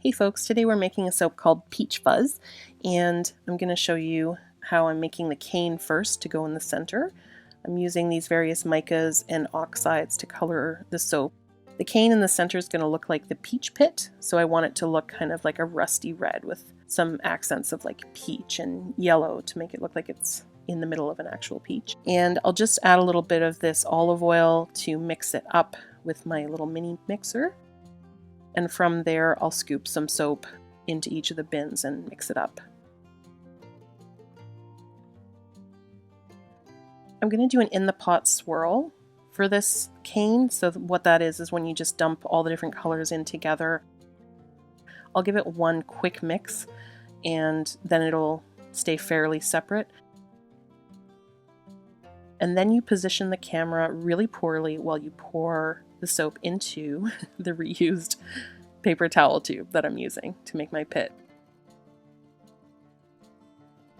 Hey folks, today we're making a soap called Peach Fuzz, and I'm going to show you how I'm making the cane first to go in the center. I'm using these various micas and oxides to color the soap. The cane in the center is going to look like the peach pit, so I want it to look kind of like a rusty red with some accents of like peach and yellow to make it look like it's in the middle of an actual peach. And I'll just add a little bit of this olive oil to mix it up with my little mini mixer. And from there, I'll scoop some soap into each of the bins and mix it up. I'm going to do an in-the-pot swirl for this cane. So what that is when you just dump all the different colors in together. I'll give it one quick mix and then it'll stay fairly separate. And then you position the camera really poorly while you pour the soap into the reused paper towel tube that I'm using to make my pit.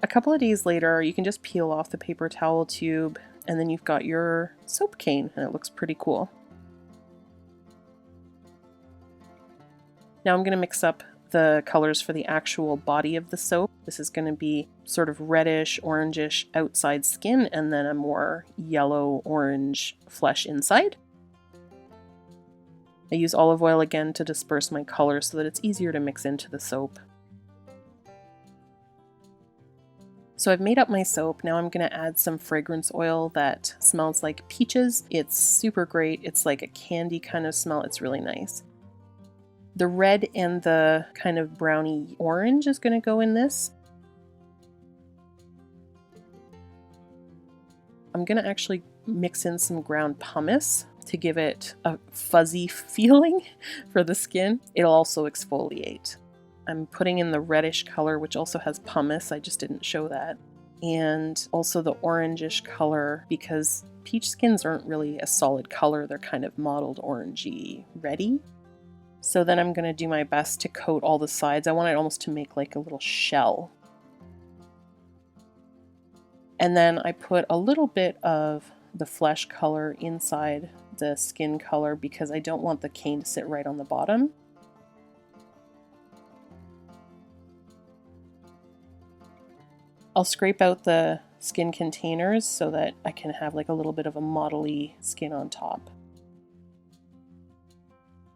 A couple of days later, you can just peel off the paper towel tube and then you've got your soap cane and it looks pretty cool. Now I'm going to mix up the colors for the actual body of the soap. This is going to be sort of reddish, orangish outside skin and then a more yellow-orange flesh inside. I use olive oil again to disperse my color so that it's easier to mix into the soap. So I've made up my soap. Now I'm going to add some fragrance oil that smells like peaches. It's super great. It's like a candy kind of smell. It's really nice. The red and the kind of browny orange is going to go in this. I'm going to actually mix in some ground pumice to give it a fuzzy feeling for the skin. It'll also exfoliate. I'm putting in the reddish color, which also has pumice. I just didn't show that. And also the orangish color, because peach skins aren't really a solid color. They're kind of mottled orangey reddy. So then I'm going to do my best to coat all the sides. I want it almost to make like a little shell. And then I put a little bit of the flesh color inside the skin color because I don't want the cane to sit right on the bottom. I'll scrape out the skin containers so that I can have like a little bit of a modelly skin on top.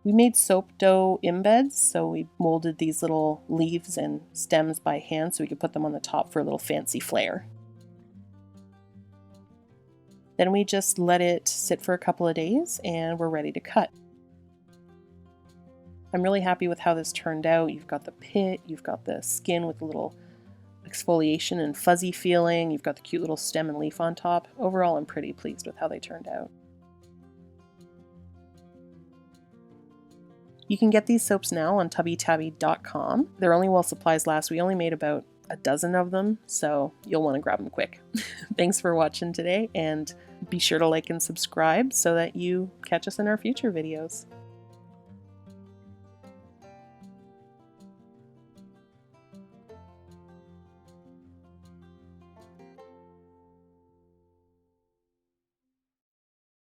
We made soap dough embeds, so we molded these little leaves and stems by hand so we could put them on the top for a little fancy flair. Then we just let it sit for a couple of days and we're ready to cut. I'm really happy with how this turned out. You've got the pit, you've got the skin with a little exfoliation and fuzzy feeling, you've got the cute little stem and leaf on top. Overall, I'm pretty pleased with how they turned out. You can get these soaps now on tubbytabby.com. They're only while supplies last. We only made about a dozen of them, so you'll want to grab them quick. Thanks for watching today, and be sure to like and subscribe so that you catch us in our future videos.